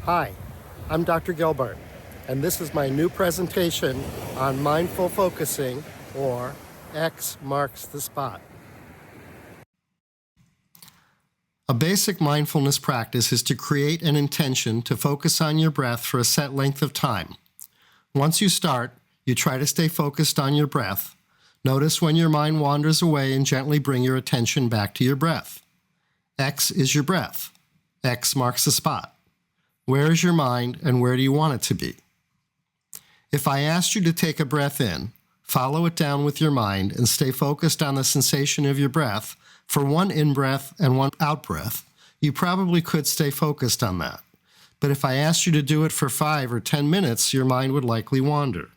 Hi, I'm Dr. Gilbert, and this is my new presentation on mindful focusing, or X marks the spot. A basic mindfulness practice is to create an intention to focus on your breath for a set length of time. Once you start, you try to stay focused on your breath. Notice when your mind wanders away and gently bring your attention back to your breath. X is your breath. X marks the spot. Where is your mind and where do you want it to be? If I asked you to take a breath in, follow it down with your mind and stay focused on the sensation of your breath for one in-breath and one out-breath, you probably could stay focused on that. But if I asked you to do it for 5 or 10 minutes, your mind would likely wander.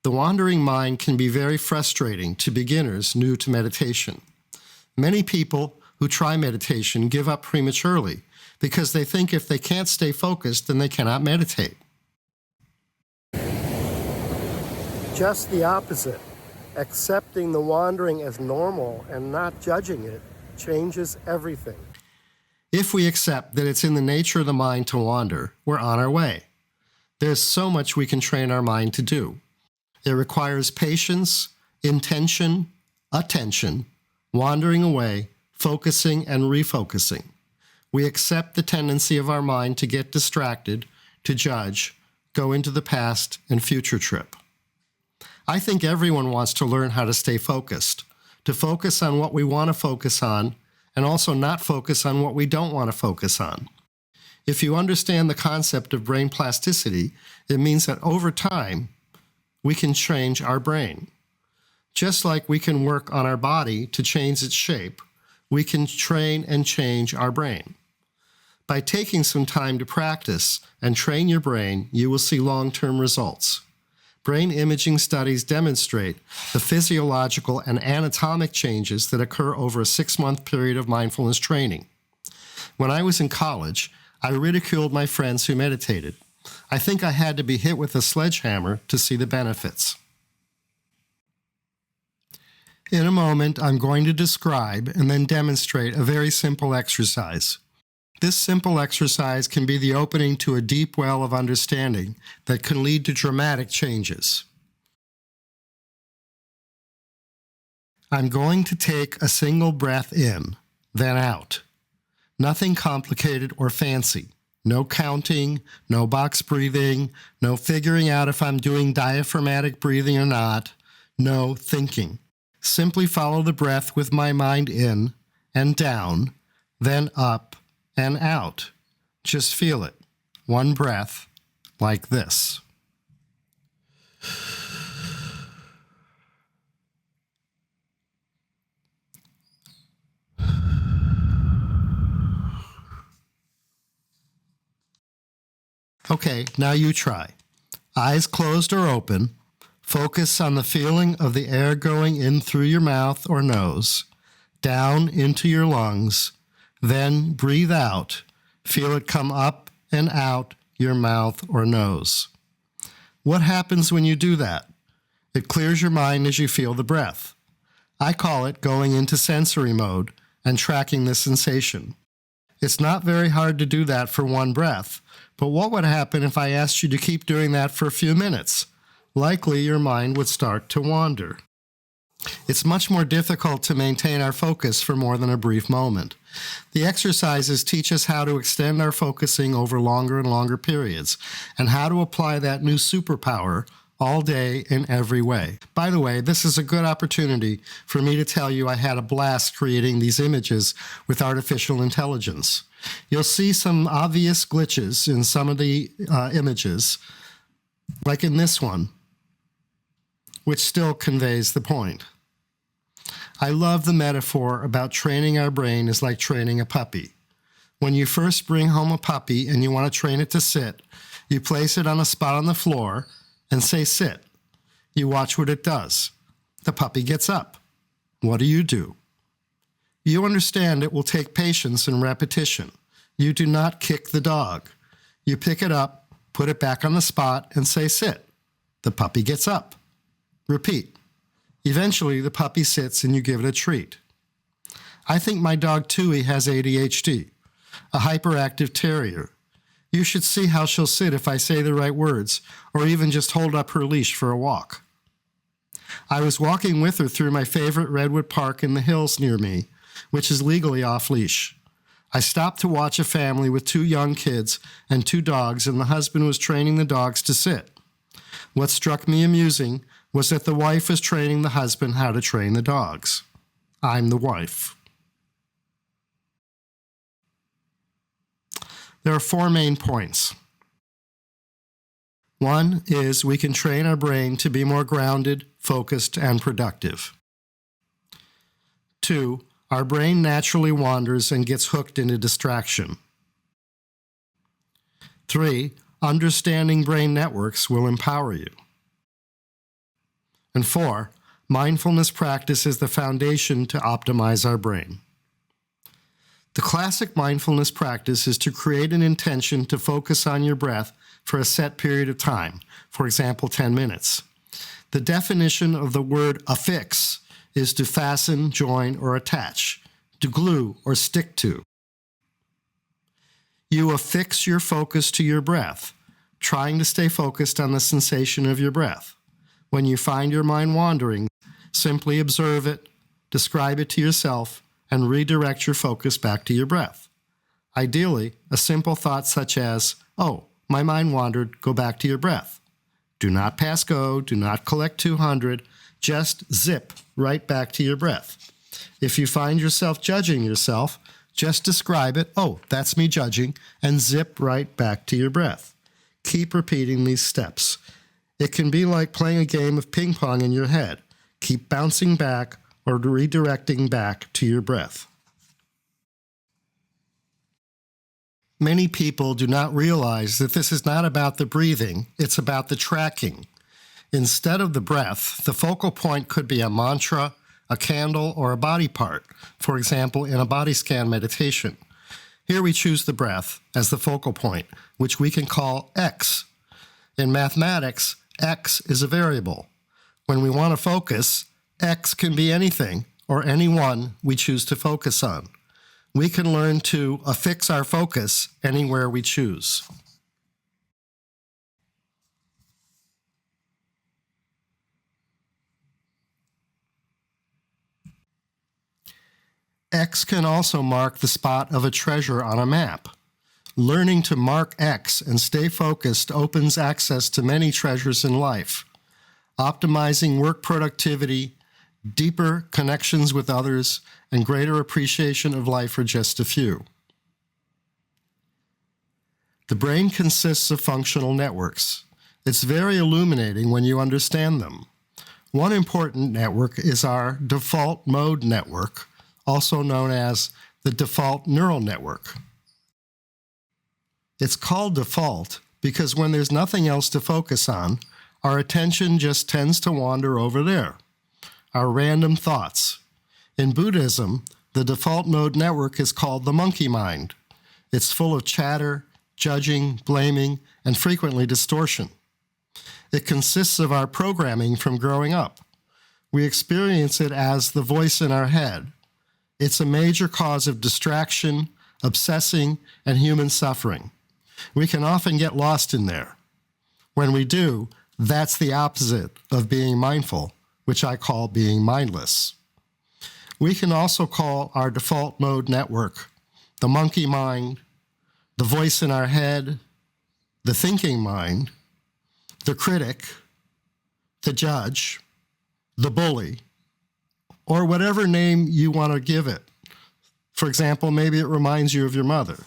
The wandering mind can be very frustrating to beginners new to meditation. Many people who try meditation give up prematurely because they think if they can't stay focused, then they cannot meditate. Just the opposite. Accepting the wandering as normal and not judging it changes everything. If we accept that it's in the nature of the mind to wander, we're on our way. There's so much we can train our mind to do. It requires patience, intention, attention, wandering away, focusing, and refocusing. We accept the tendency of our mind to get distracted, to judge, go into the past and future trip. I think everyone wants to learn how to stay focused, to focus on what we want to focus on, and also not focus on what we don't want to focus on. If you understand the concept of brain plasticity, it means that over time, we can change our brain. Just like we can work on our body to change its shape, we can train and change our brain. By taking some time to practice and train your brain, you will see long-term results. Brain imaging studies demonstrate the physiological and anatomic changes that occur over a 6-month period of mindfulness training. When I was in college, I ridiculed my friends who meditated. I think I had to be hit with a sledgehammer to see the benefits. In a moment, I'm going to describe and then demonstrate a very simple exercise. This simple exercise can be the opening to a deep well of understanding that can lead to dramatic changes. I'm going to take a single breath in, then out. Nothing complicated or fancy. No counting, no box breathing, no figuring out if I'm doing diaphragmatic breathing or not, no thinking. Simply follow the breath with my mind in and down, then up and out. Just feel it. One breath, like this. Okay, now you try. Eyes closed or open. Focus on the feeling of the air going in through your mouth or nose, down into your lungs, then breathe out. Feel it come up and out your mouth or nose. What happens when you do that? It clears your mind as you feel the breath. I call it going into sensory mode and tracking the sensation. It's not very hard to do that for one breath, but what would happen if I asked you to keep doing that for a few minutes? Likely your mind would start to wander. It's much more difficult to maintain our focus for more than a brief moment. The exercises teach us how to extend our focusing over longer and longer periods, and how to apply that new superpower all day in every way. By the way, this is a good opportunity for me to tell you I had a blast creating these images with artificial intelligence. You'll see some obvious glitches in some of the images, like in this one, which still conveys the point. I love the metaphor about training our brain is like training a puppy. When you first bring home a puppy and you want to train it to sit, you place it on a spot on the floor and say, sit. You watch what it does. The puppy gets up. What do? You understand it will take patience and repetition. You do not kick the dog. You pick it up, put it back on the spot, and say, sit. The puppy gets up. Repeat. Eventually, the puppy sits and you give it a treat. I think my dog Tui has ADHD. a hyperactive terrier. You should see how she'll sit if I say the right words, or even just hold up her leash for a walk. I was walking with her through my favorite redwood park in the hills near me, which is legally off-leash. I stopped to watch a family with 2 young kids and 2 dogs, and the husband was training the dogs to sit. What struck me amusing was that the wife was training the husband how to train the dogs. I'm the wife. There are 4 main points. 1 is we can train our brain to be more grounded, focused, and productive. 2, our brain naturally wanders and gets hooked into distraction. 3, understanding brain networks will empower you. And 4, mindfulness practice is the foundation to optimize our brain. The classic mindfulness practice is to create an intention to focus on your breath for a set period of time, for example, 10 minutes. The definition of the word affix is to fasten, join, or attach, to glue or stick to. You affix your focus to your breath, trying to stay focused on the sensation of your breath. When you find your mind wandering, simply observe it, describe it to yourself, and redirect your focus back to your breath. Ideally, a simple thought such as, "Oh, my mind wandered," go back to your breath. Do not pass go, do not collect 200, just zip right back to your breath. If you find yourself judging yourself, just describe it, "Oh, that's me judging," and zip right back to your breath. Keep repeating these steps. It can be like playing a game of ping pong in your head. Keep bouncing back or redirecting back to your breath. Many people do not realize that this is not about the breathing, it's about the tracking. Instead of the breath, the focal point could be a mantra, a candle, or a body part, for example, in a body scan meditation. Here we choose the breath as the focal point, which we can call X. In mathematics, X is a variable. When we want to focus, X can be anything or any one we choose to focus on. We can learn to affix our focus anywhere we choose. X can also mark the spot of a treasure on a map. Learning to mark X and stay focused opens access to many treasures in life. Optimizing work productivity, deeper connections with others, and greater appreciation of life are just a few. The brain consists of functional networks. It's very illuminating when you understand them. One important network is our default mode network, also known as the default neural network. It's called default because when there's nothing else to focus on, our attention just tends to wander over there. Our random thoughts. In Buddhism, the default mode network is called the monkey mind. It's full of chatter, judging, blaming, and frequently distortion. It consists of our programming from growing up. We experience it as the voice in our head. It's a major cause of distraction, obsessing, and human suffering. We can often get lost in there. When we do, that's the opposite of being mindful, which I call being mindless. We can also call our default mode network the monkey mind, the voice in our head, the thinking mind, the critic, the judge, the bully, or whatever name you want to give it. For example, maybe it reminds you of your mother.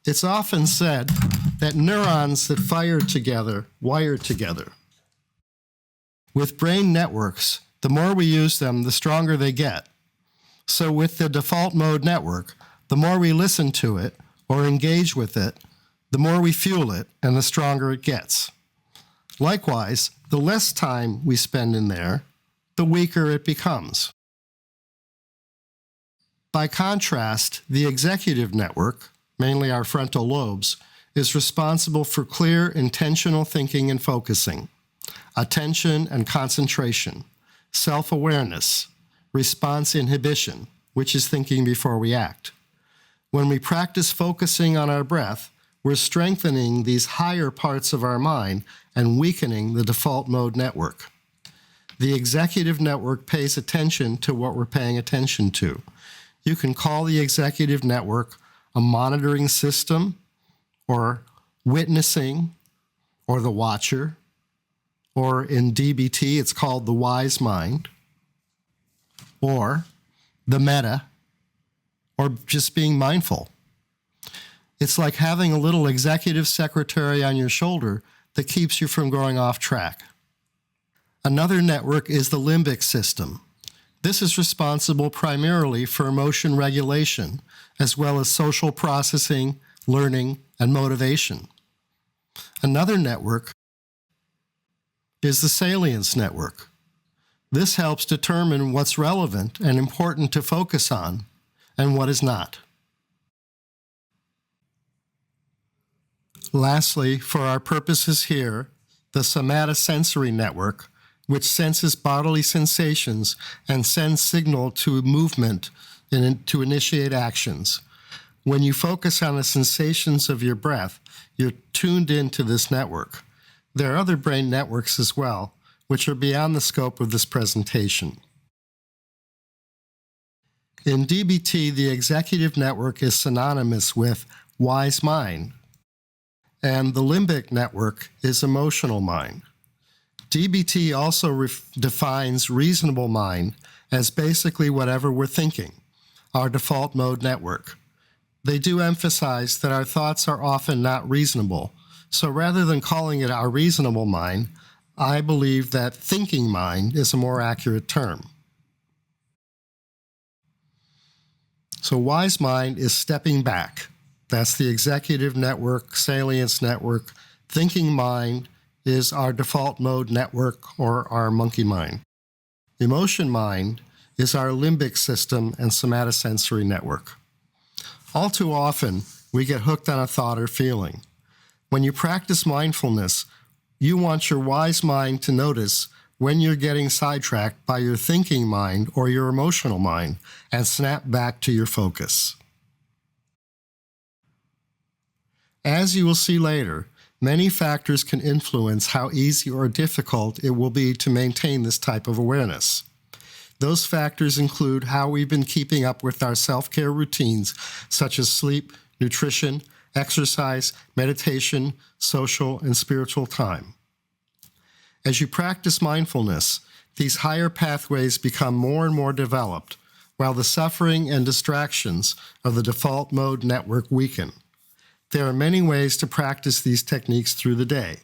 It's often said that neurons that fire together wire together. With brain networks, the more we use them, the stronger they get. So with the default mode network, the more we listen to it or engage with it, the more we fuel it and the stronger it gets. Likewise, the less time we spend in there, the weaker it becomes. By contrast, the executive network, mainly our frontal lobes, is responsible for clear, intentional thinking and focusing, attention and concentration, self-awareness, response inhibition, which is thinking before we act. When we practice focusing on our breath, we're strengthening these higher parts of our mind and weakening the default mode network. The executive network pays attention to what we're paying attention to. You can call the executive network a monitoring system, or witnessing, or the watcher, or in DBT it's called the wise mind, or the meta, or just being mindful. It's like having a little executive secretary on your shoulder that keeps you from going off track. Another network is the limbic system. This is responsible primarily for emotion regulation, as well as social processing, learning, and motivation. Another network is the salience network. This helps determine what's relevant and important to focus on and what is not. Lastly, for our purposes here, the somatosensory network, which senses bodily sensations and sends signal to movement to initiate actions. When you focus on the sensations of your breath, you're tuned into this network. There are other brain networks as well, which are beyond the scope of this presentation. In DBT, the executive network is synonymous with wise mind, and the limbic network is emotional mind. DBT also defines reasonable mind as basically whatever we're thinking, our default mode network. They do emphasize that our thoughts are often not reasonable, so rather than calling it our reasonable mind, I believe that thinking mind is a more accurate term. So wise mind is stepping back. That's the executive network, salience network. Thinking mind is our default mode network, or our monkey mind. Emotion mind is our limbic system and somatosensory network. All too often, we get hooked on a thought or feeling. When you practice mindfulness, you want your wise mind to notice when you're getting sidetracked by your thinking mind or your emotional mind and snap back to your focus. As you will see later, many factors can influence how easy or difficult it will be to maintain this type of awareness. Those factors include how we've been keeping up with our self-care routines, such as sleep, nutrition, exercise, meditation, social, and spiritual time. As you practice mindfulness, these higher pathways become more and more developed, while the suffering and distractions of the default mode network weaken. There are many ways to practice these techniques through the day.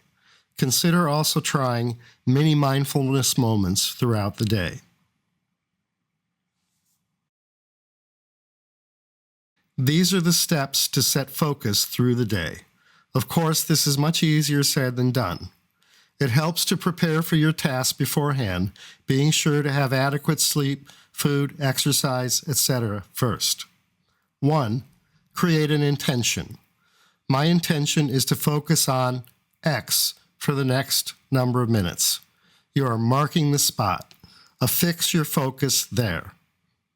Consider also trying mini mindfulness moments throughout the day. These are the steps to set focus through the day. Of course, this is much easier said than done. It helps to prepare for your task beforehand, being sure to have adequate sleep, food, exercise, etc. first. 1. Create an intention. My intention is to focus on X for the next number of minutes. You are marking the spot. Affix your focus there.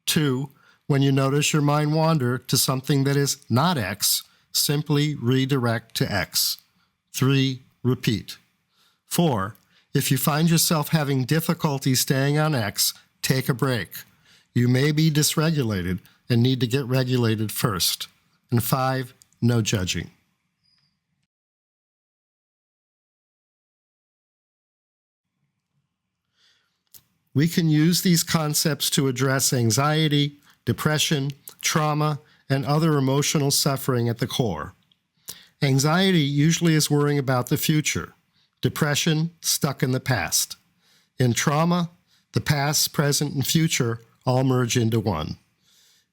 2. When you notice your mind wander to something that is not X, simply redirect to X. 3. Repeat. 4. If you find yourself having difficulty staying on X, take a break. You may be dysregulated and need to get regulated first. And 5. No judging. We can use these concepts to address anxiety, depression, trauma, and other emotional suffering at the core. Anxiety usually is worrying about the future. Depression, stuck in the past. In trauma, the past, present, and future all merge into one.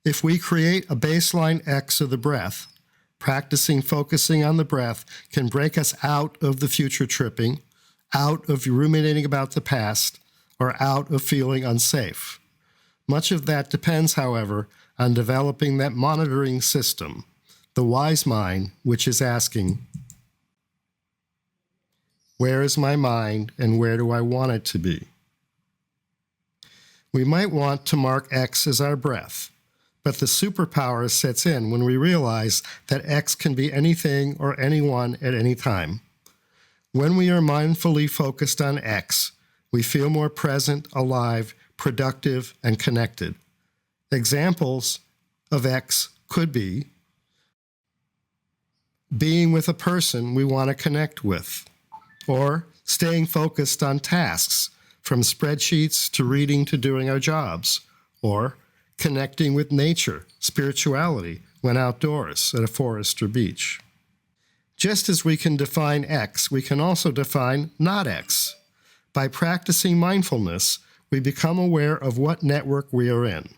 If we create a baseline X of the breath, practicing focusing on the breath can break us out of the future tripping, out of ruminating about the past, or out of feeling unsafe. Much of that depends, however, on developing that monitoring system, the wise mind, which is asking, where is my mind and where do I want it to be? We might want to mark X as our breath. But the superpower sets in when we realize that X can be anything or anyone at any time. When we are mindfully focused on X, we feel more present, alive, productive, and connected. Examples of X could be being with a person we want to connect with, or staying focused on tasks, from spreadsheets to reading to doing our jobs, or connecting with nature, spirituality, when outdoors at a forest or beach. Just as we can define X, we can also define not X. By practicing mindfulness, we become aware of what network we are in.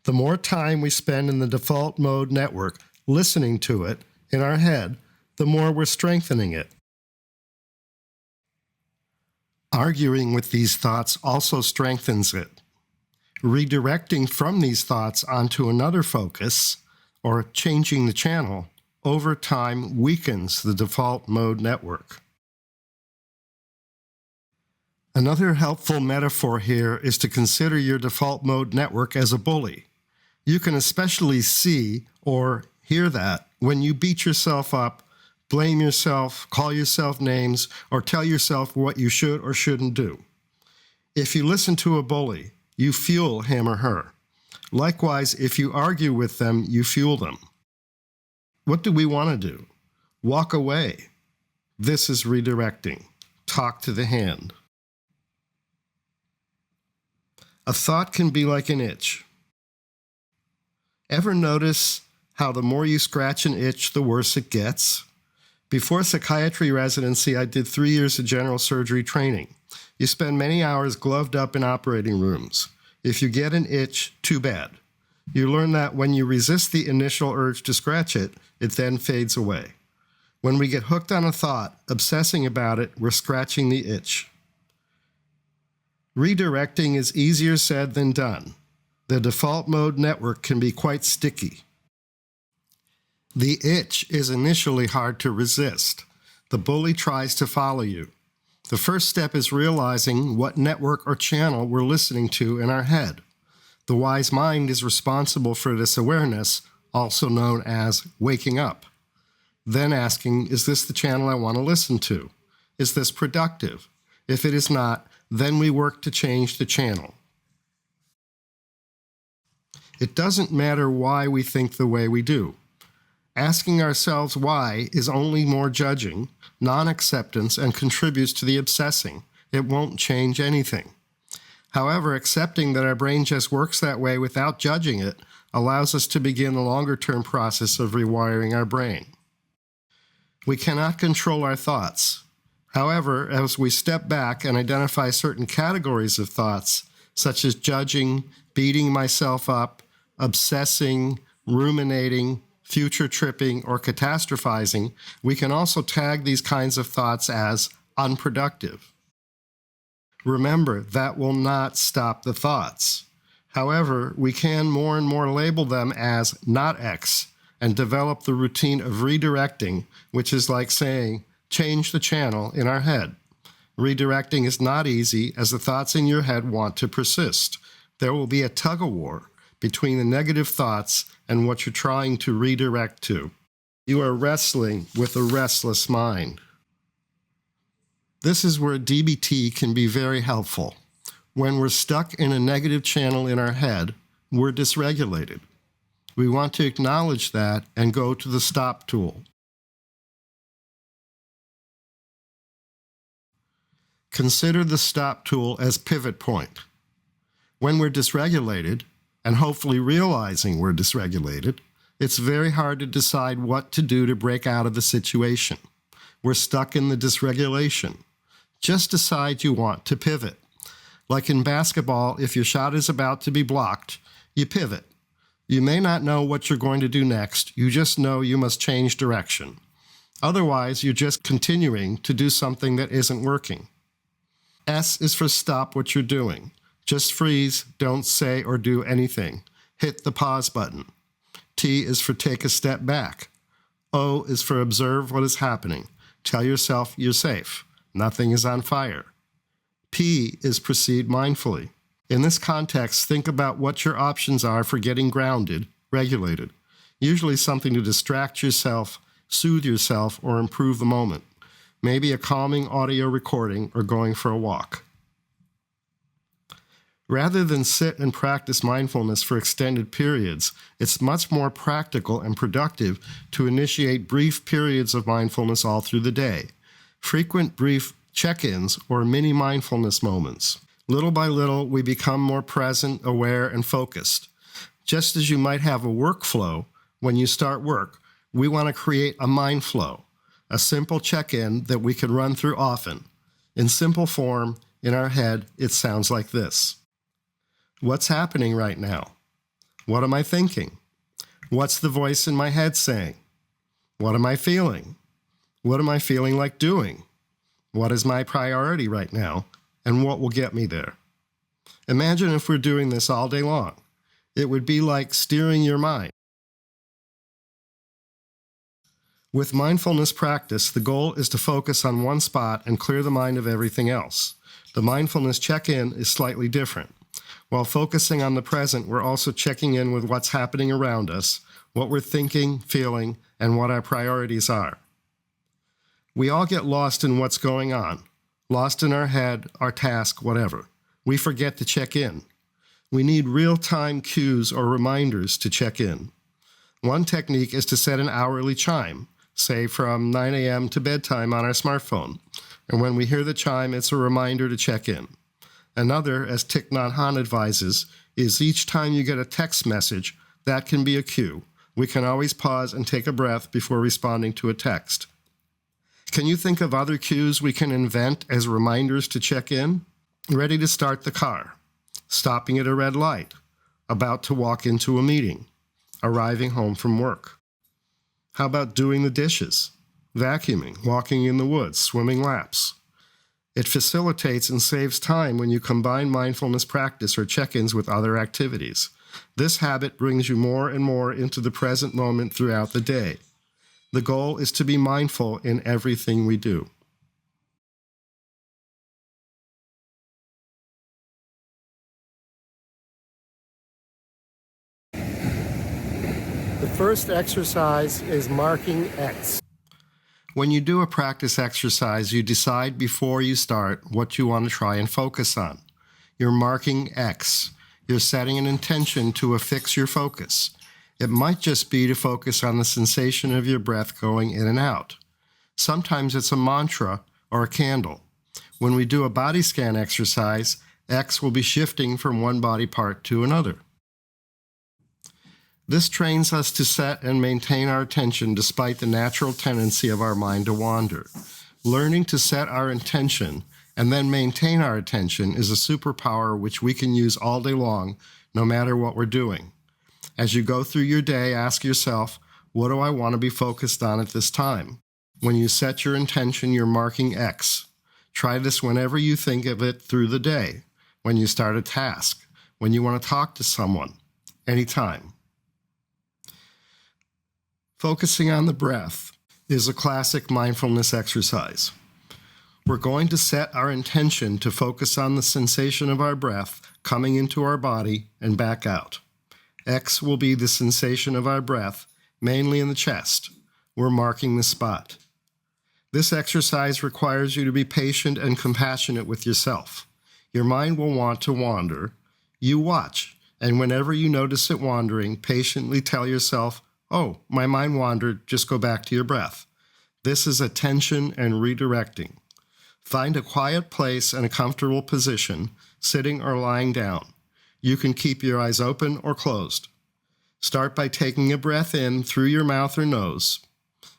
The more time we spend in the default mode network, listening to it in our head, the more we're strengthening it. Arguing with these thoughts also strengthens it. Redirecting from these thoughts onto another focus, or changing the channel, over time weakens the default mode network. Another helpful metaphor here is to consider your default mode network as a bully. You can especially see or hear that when you beat yourself up, blame yourself, call yourself names, or tell yourself what you should or shouldn't do. If you listen to a bully, you fuel him or her. Likewise, if you argue with them, you fuel them. What do we want to do? Walk away. This is redirecting. Talk to the hand. A thought can be like an itch. Ever notice how the more you scratch an itch, the worse it gets? Before psychiatry residency, I did 3 years of general surgery training. You spend many hours gloved up in operating rooms. If you get an itch, too bad. You learn that when you resist the initial urge to scratch it, it then fades away. When we get hooked on a thought, obsessing about it, we're scratching the itch. Redirecting is easier said than done. The default mode network can be quite sticky. The itch is initially hard to resist. The bully tries to follow you. The first step is realizing what network or channel we're listening to in our head. The wise mind is responsible for this awareness, also known as waking up. Then asking, is this the channel I want to listen to? Is this productive? If it is not, then we work to change the channel. It doesn't matter why we think the way we do. Asking ourselves why is only more judging, non-acceptance, and contributes to the obsessing. It won't change anything. However, accepting that our brain just works that way without judging it allows us to begin the longer-term process of rewiring our brain. We cannot control our thoughts. However, as we step back and identify certain categories of thoughts, such as judging, beating myself up, obsessing, ruminating, future tripping, or catastrophizing, we can also tag these kinds of thoughts as unproductive. Remember, that will not stop the thoughts. However, we can more and more label them as not X and develop the routine of redirecting, which is like saying, change the channel in our head. Redirecting is not easy as the thoughts in your head want to persist. There will be a tug-of-war between the negative thoughts and what you're trying to redirect to. You are wrestling with a restless mind. This is where DBT can be very helpful. When we're stuck in a negative channel in our head, we're dysregulated. We want to acknowledge that and go to the stop tool. Consider the stop tool as pivot point. When we're dysregulated, and hopefully realizing we're dysregulated, it's very hard to decide what to do to break out of the situation. We're stuck in the dysregulation. Just decide you want to pivot. Like in basketball, if your shot is about to be blocked, you pivot. You may not know what you're going to do next, you just know you must change direction. Otherwise, you're just continuing to do something that isn't working. S is for stop what you're doing. Just freeze, don't say or do anything. Hit the pause button. T is for take a step back. O is for observe what is happening. Tell yourself you're safe. Nothing is on fire. P is proceed mindfully. In this context, think about what your options are for getting grounded regulated. Usually something to distract yourself, soothe yourself, or improve the moment. Maybe a calming audio recording or going for a walk. Rather than sit and practice mindfulness for extended periods, it's much more practical and productive to initiate brief periods of mindfulness all through the day. Frequent brief check-ins or mini mindfulness moments. Little by little, we become more present, aware, and focused. Just as you might have a workflow when you start work, we want to create a mind flow, a simple check-in that we can run through often. In simple form, in our head, it sounds like this. What's happening right now? What am I thinking? What's the voice in my head saying? What am I feeling? What am I feeling like doing? What is my priority right now? And what will get me there? Imagine if we're doing this all day long. It would be like steering your mind. With mindfulness practice, the goal is to focus on one spot and clear the mind of everything else. The mindfulness check-in is slightly different. While focusing on the present, we're also checking in with what's happening around us, what we're thinking, feeling, and what our priorities are. We all get lost in what's going on, lost in our head, our task, whatever. We forget to check in. We need real-time cues or reminders to check in. One technique is to set an hourly chime, say from 9 a.m. to bedtime on our smartphone. And when we hear the chime, it's a reminder to check in. Another, as Thich Nhat Hanh advises, is each time you get a text message, that can be a cue. We can always pause and take a breath before responding to a text. Can you think of other cues we can invent as reminders to check in? Ready to start the car, stopping at a red light, about to walk into a meeting, arriving home from work. How about doing the dishes, vacuuming, walking in the woods, swimming laps? It facilitates and saves time when you combine mindfulness practice or check-ins with other activities. This habit brings you more and more into the present moment throughout the day. The goal is to be mindful in everything we do. The first exercise is marking X. When you do a practice exercise, you decide before you start what you want to try and focus on. You're marking X. You're setting an intention to affix your focus. It might just be to focus on the sensation of your breath going in and out. Sometimes it's a mantra or a candle. When we do a body scan exercise, X will be shifting from one body part to another. This trains us to set and maintain our attention despite the natural tendency of our mind to wander. Learning to set our intention and then maintain our attention is a superpower which we can use all day long, no matter what we're doing. As you go through your day, ask yourself, what do I want to be focused on at this time? When you set your intention, you're marking X. Try this whenever you think of it through the day, when you start a task, when you want to talk to someone, anytime. Focusing on the breath is a classic mindfulness exercise. We're going to set our intention to focus on the sensation of our breath coming into our body and back out. X will be the sensation of our breath, mainly in the chest. We're marking the spot. This exercise requires you to be patient and compassionate with yourself. Your mind will want to wander. You watch, and whenever you notice it wandering, patiently tell yourself, oh, my mind wandered, just go back to your breath. This is attention and redirecting. Find a quiet place and a comfortable position, sitting or lying down. You can keep your eyes open or closed. Start by taking a breath in through your mouth or nose.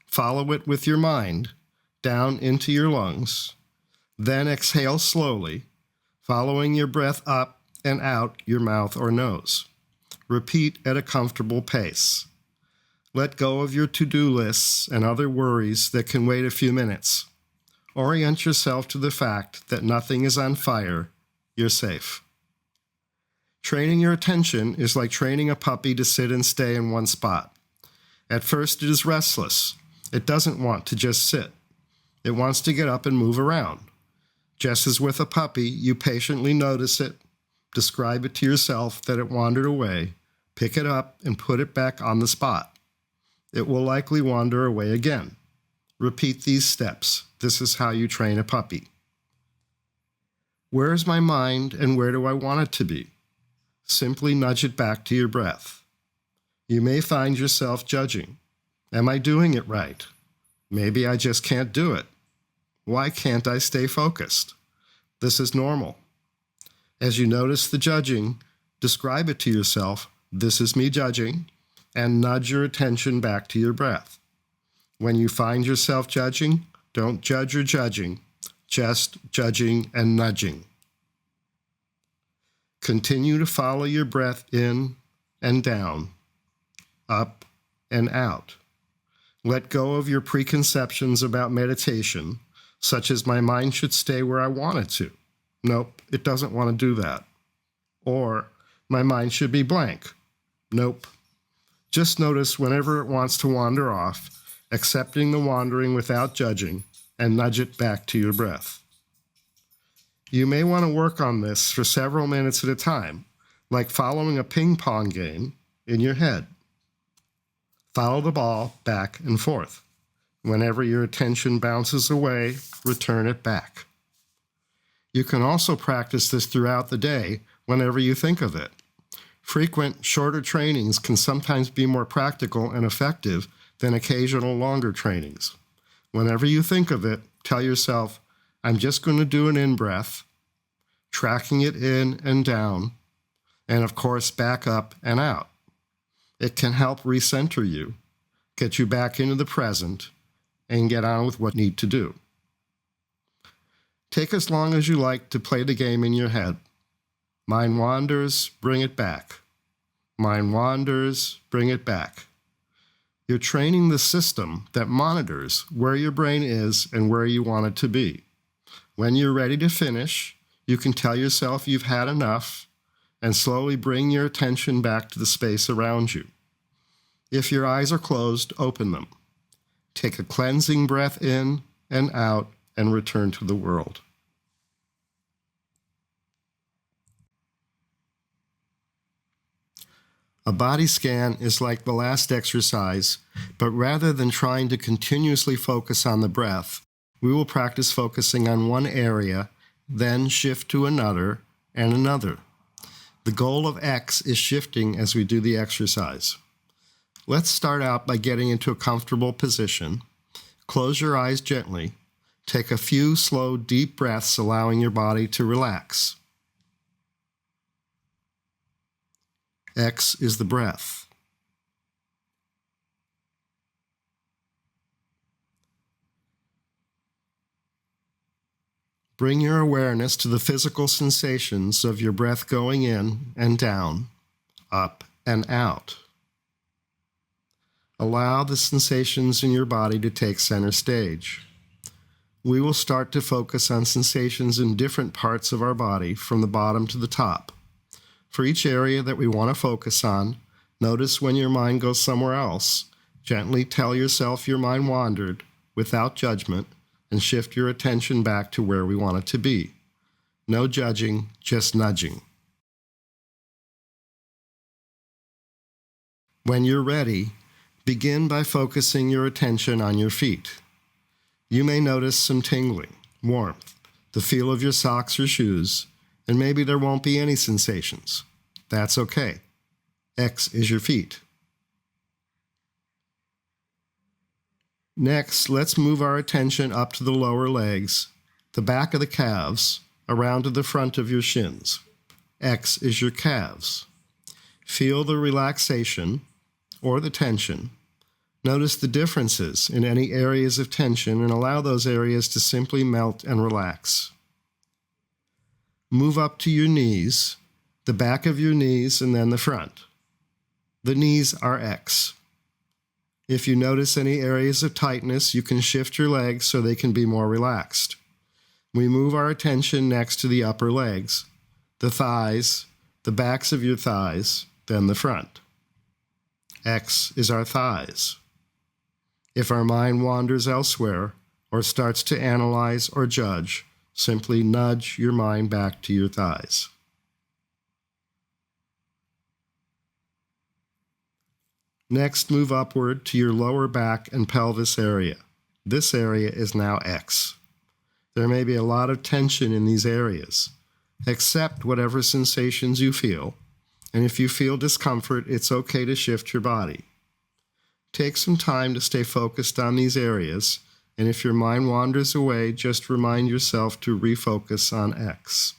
Follow it with your mind, down into your lungs. Then exhale slowly, following your breath up and out your mouth or nose. Repeat at a comfortable pace. Let go of your to-do lists and other worries that can wait a few minutes. Orient yourself to the fact that nothing is on fire. You're safe. Training your attention is like training a puppy to sit and stay in one spot. At first, it is restless. It doesn't want to just sit. It wants to get up and move around. Just as with a puppy, you patiently notice it, describe it to yourself that it wandered away, Pick it up and put it back on the spot. It will likely wander away again. Repeat these steps. This is how you train a puppy. Where is my mind and where do I want it to be? Simply nudge it back to your breath. You may find yourself judging. Am I doing it right? Maybe I just can't do it. Why can't I stay focused? This is normal. As you notice the judging, describe it to yourself, this is me judging, and nudge your attention back to your breath. When you find yourself judging, don't judge your judging, just judging and nudging. Continue to follow your breath in and down, up and out. Let go of your preconceptions about meditation, such as my mind should stay where I want it to. Nope, it doesn't want to do that. Or my mind should be blank. Nope. Just notice whenever it wants to wander off, accepting the wandering without judging, and nudge it back to your breath. You may want to work on this for several minutes at a time, like following a ping pong game in your head. Follow the ball back and forth. Whenever your attention bounces away, return it back. You can also practice this throughout the day whenever you think of it. Frequent, shorter trainings can sometimes be more practical and effective than occasional longer trainings. Whenever you think of it, tell yourself, I'm just going to do an in-breath, tracking it in and down, and of course back up and out. It can help recenter you, get you back into the present, and get on with what you need to do. Take as long as you like to play the game in your head. Mind wanders, bring it back. Mind wanders, bring it back. You're training the system that monitors where your brain is and where you want it to be. When you're ready to finish, you can tell yourself you've had enough and slowly bring your attention back to the space around you. If your eyes are closed, open them. Take a cleansing breath in and out and return to the world. A body scan is like the last exercise, but rather than trying to continuously focus on the breath, we will practice focusing on one area, then shift to another and another. The goal of X is shifting as we do the exercise. Let's start out by getting into a comfortable position. Close your eyes gently. Take a few slow, deep breaths, allowing your body to relax. X is the breath. Bring your awareness to the physical sensations of your breath going in and down, up and out. Allow the sensations in your body to take center stage. We will start to focus on sensations in different parts of our body from the bottom to the top. For each area that we want to focus on, notice when your mind goes somewhere else. Gently tell yourself your mind wandered without judgment and shift your attention back to where we want it to be. No judging, just nudging. When you're ready, begin by focusing your attention on your feet. You may notice some tingling, warmth, the feel of your socks or shoes, and maybe there won't be any sensations. That's okay. X is your feet. Next, let's move our attention up to the lower legs, the back of the calves, around to the front of your shins. X is your calves. Feel the relaxation or the tension. Notice the differences in any areas of tension and allow those areas to simply melt and relax. Move up to your knees, the back of your knees, and then the front. The knees are X. If you notice any areas of tightness, you can shift your legs so they can be more relaxed. We move our attention next to the upper legs, the thighs, the backs of your thighs, then the front. X is our thighs. If our mind wanders elsewhere or starts to analyze or judge, simply nudge your mind back to your thighs. Next, move upward to your lower back and pelvis area. This area is now X. There may be a lot of tension in these areas. Accept whatever sensations you feel, and if you feel discomfort, it's okay to shift your body. Take some time to stay focused on these areas, and if your mind wanders away, just remind yourself to refocus on X.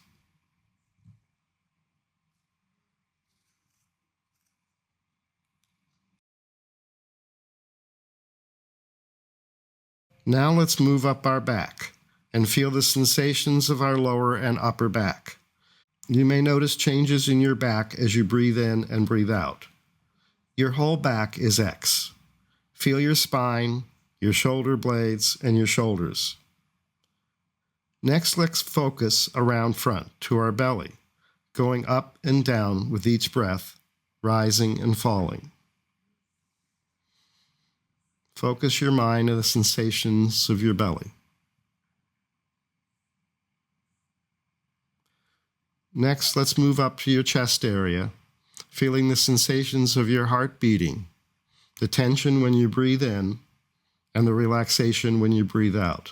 Now let's move up our back and feel the sensations of our lower and upper back. You may notice changes in your back as you breathe in and breathe out. Your whole back is X. Feel your spine, your shoulder blades, and your shoulders. Next, let's focus around front to our belly, going up and down with each breath, rising and falling. Focus your mind on the sensations of your belly. Next, let's move up to your chest area, feeling the sensations of your heart beating, the tension when you breathe in, and the relaxation when you breathe out.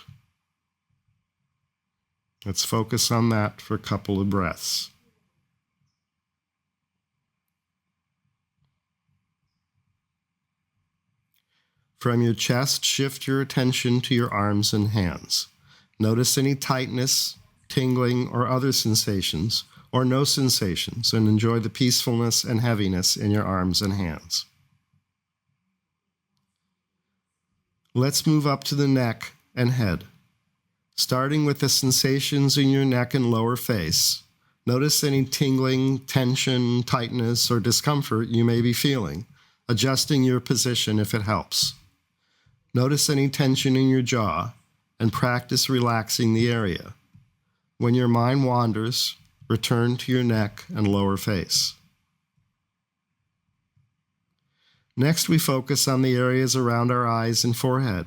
Let's focus on that for a couple of breaths. From your chest, shift your attention to your arms and hands. Notice any tightness, tingling, or other sensations, or no sensations, and enjoy the peacefulness and heaviness in your arms and hands. Let's move up to the neck and head. Starting with the sensations in your neck and lower face, notice any tingling, tension, tightness, or discomfort you may be feeling, adjusting your position if it helps. Notice any tension in your jaw and practice relaxing the area. When your mind wanders, return to your neck and lower face. Next, we focus on the areas around our eyes and forehead.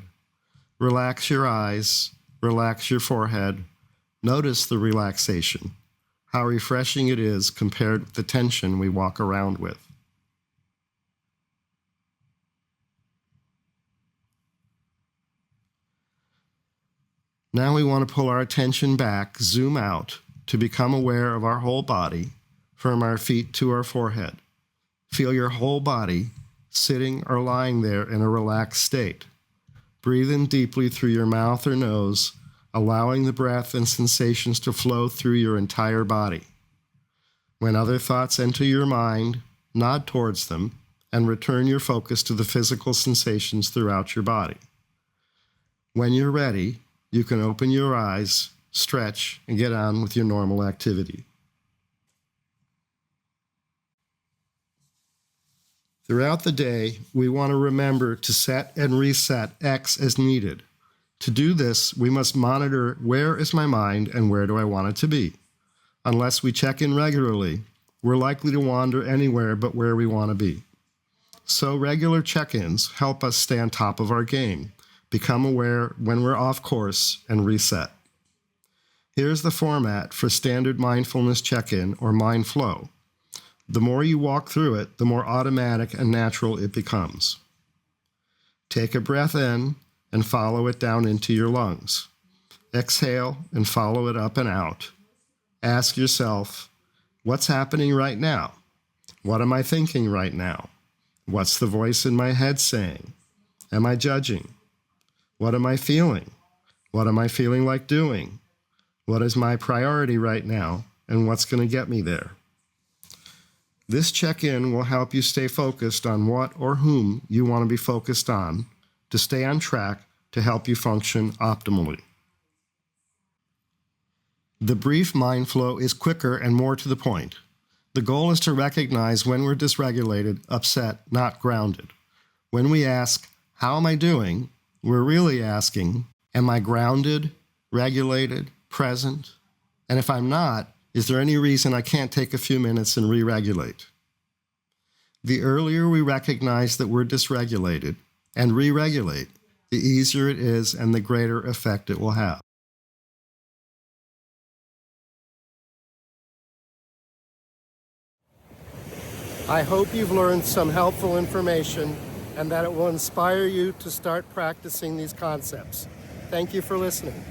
Relax your eyes, relax your forehead. Notice the relaxation, how refreshing it is compared with the tension we walk around with. Now we want to pull our attention back, zoom out, to become aware of our whole body, from our feet to our forehead. Feel your whole body sitting or lying there in a relaxed state. Breathe in deeply through your mouth or nose, allowing the breath and sensations to flow through your entire body. When other thoughts enter your mind, nod towards them and return your focus to the physical sensations throughout your body. When you're ready, you can open your eyes, stretch, and get on with your normal activity. Throughout the day, we want to remember to set and reset X as needed. To do this, we must monitor where is my mind and where do I want it to be. Unless we check in regularly, we're likely to wander anywhere but where we want to be. So regular check-ins help us stay on top of our game, become aware when we're off course, and reset. Here's the format for standard mindfulness check-in or mind flow. The more you walk through it, the more automatic and natural it becomes. Take a breath in and follow it down into your lungs. Exhale and follow it up and out. Ask yourself, what's happening right now? What am I thinking right now? What's the voice in my head saying? Am I judging? What am I feeling? What am I feeling like doing? What is my priority right now, and what's going to get me there? This check-in will help you stay focused on what or whom you want to be focused on, to stay on track to help you function optimally. The brief mind flow is quicker and more to the point. The goal is to recognize when we're dysregulated, upset, not grounded. When we ask, how am I doing? We're really asking, am I grounded, regulated, present? And if I'm not, is there any reason I can't take a few minutes and re-regulate? The earlier we recognize that we're dysregulated and re-regulate, the easier it is and the greater effect it will have. I hope you've learned some helpful information and that it will inspire you to start practicing these concepts. Thank you for listening.